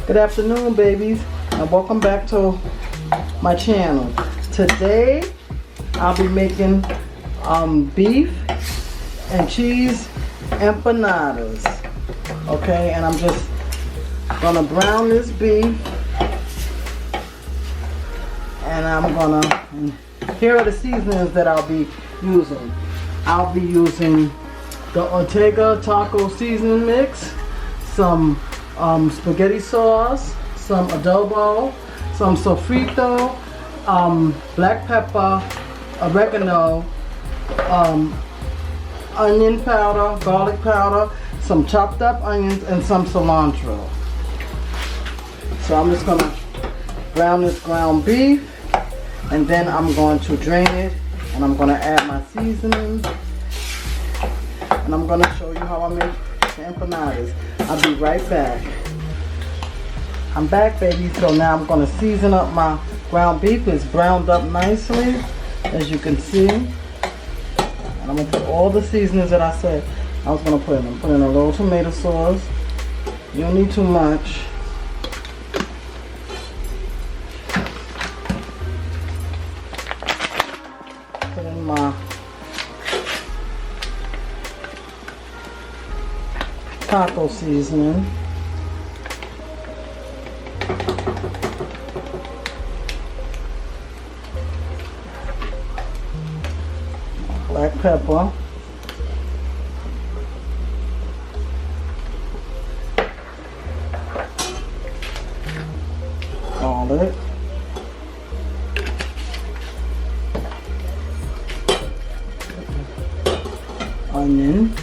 Good afternoon, babies, and welcome back to my channel. Today I'll be making beef and cheese empanadas. Okay, and I'm just gonna brown this beef, and I'm gonna, here are the seasonings that I'll be using. I'll be using the Ortega taco seasoning mix, some spaghetti sauce, some adobo, some sofrito, black pepper, oregano, onion powder, garlic powder, some chopped up onions, and some cilantro. So I'm just gonna brown this ground beef, and then I'm going to drain it, and I'm gonna add my seasonings, and I'm gonna show you how I make the empanadas. I'll be right back. I'm back, baby. So now I'm gonna season up my ground beef. It's browned up nicely, as you can see. And I'm gonna put all the seasonings that I said I was gonna put in. I'm putting a little tomato sauce. You don't need too much. Put in my taco seasoning. Black pepper. Garlic. Onion.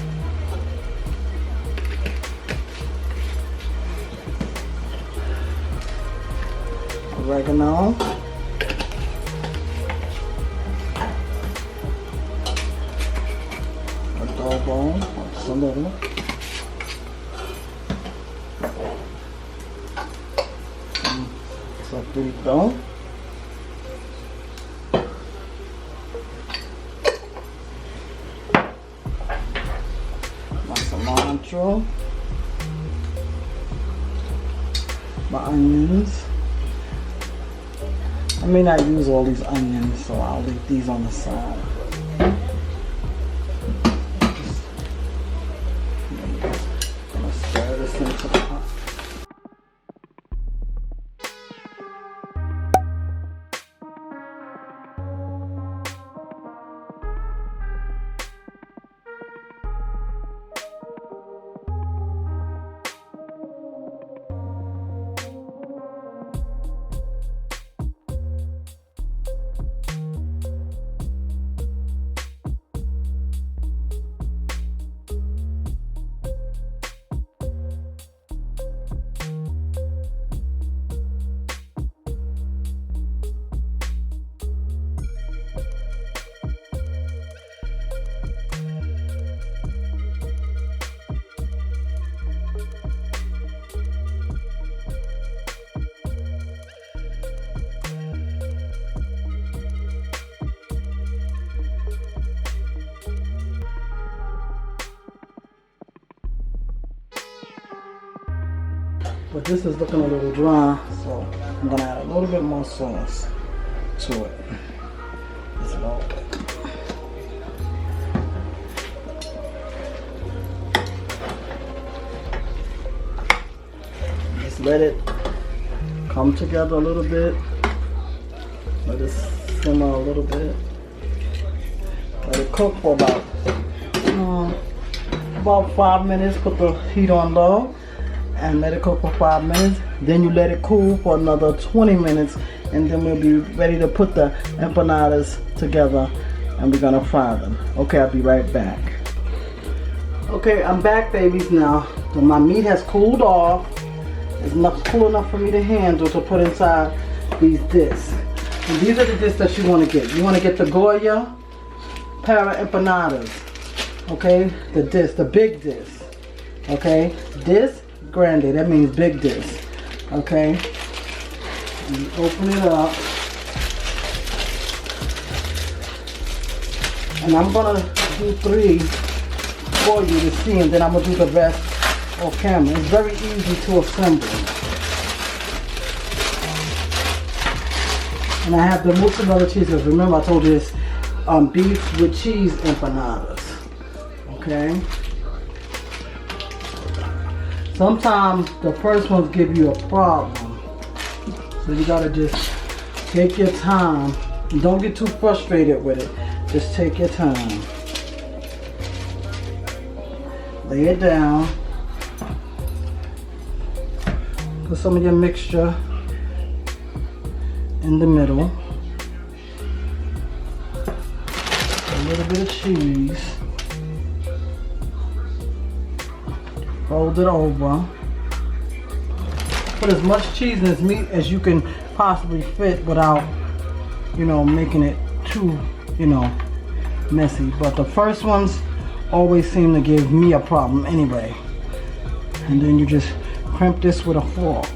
Oregano. Adobo, just a little. Sofrito. My cilantro. My onions. I may not use all these onions, so I'll leave these on the side. I'm gonna stir this into the pot. But this is looking a little dry, so I'm gonna add a little bit more sauce to it. Just a little bit. Just let it come together a little bit. Let it simmer a little bit. Let it cook for about 5 minutes. Put the heat on low and let it cook for 5 minutes. Then you let it cool for another 20 minutes, and then we'll be ready to put the empanadas together, and we're gonna fry them. Okay, I'll be right back. Okay, I'm back, babies. Now my meat has cooled off. It's cool enough for me to handle to put inside these discs. And these are the discs that you want to get. You want to get the Goya Para Empanadas. Okay, the disc, the big disc. Okay, disc grande, that means big disc. Okay, and you open it up, and I'm gonna do 3 for you to see, and then I'm gonna do the rest off camera. It's very easy to assemble. And I have the mozzarella cheese, because remember I told you it's beef with cheese empanadas. Okay. Sometimes the first ones give you a problem. So you gotta just take your time. Don't get too frustrated with it. Just take your time. Lay it down. Put some of your mixture in the middle. A little bit of cheese. Fold it over. Put as much cheese and as meat as you can possibly fit without, you know, making it too, you know, messy. But the first ones always seem to give me a problem anyway. And then you just crimp this with a fork.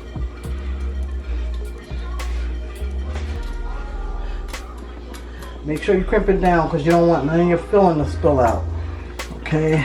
Make sure you crimp it down because you don't want none of your filling to spill out. Okay.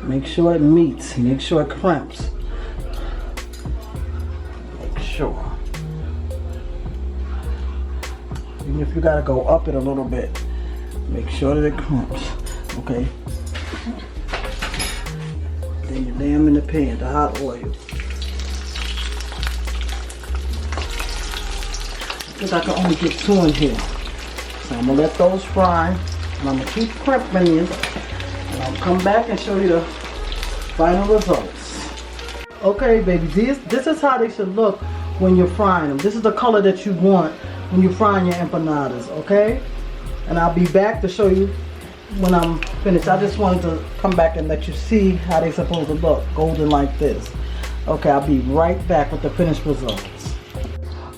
Make sure it meets. Make sure it crimps. Make sure. Even if you gotta go up it a little bit, make sure that it crimps. Okay. Then you lay them in the pan, the hot oil. I think I can only get 2 in here. So I'm gonna let those fry. And I'm gonna keep crimping these. And I'll come back and show you the final results. Okay, baby, this is how they should look when you're frying them. This is the color that you want when you're frying your empanadas, okay? And I'll be back to show you when I'm finished. I just wanted to come back and let you see how they're supposed to look, golden like this. Okay, I'll be right back with the finished results.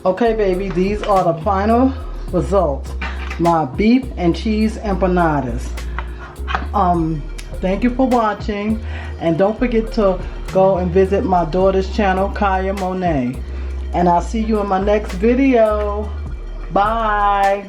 Okay, baby, these are the final results. My beef and cheese empanadas. Thank you for watching, and don't forget to go and visit my daughter's channel, Kaya Monet. And I'll see you in my next video. Bye.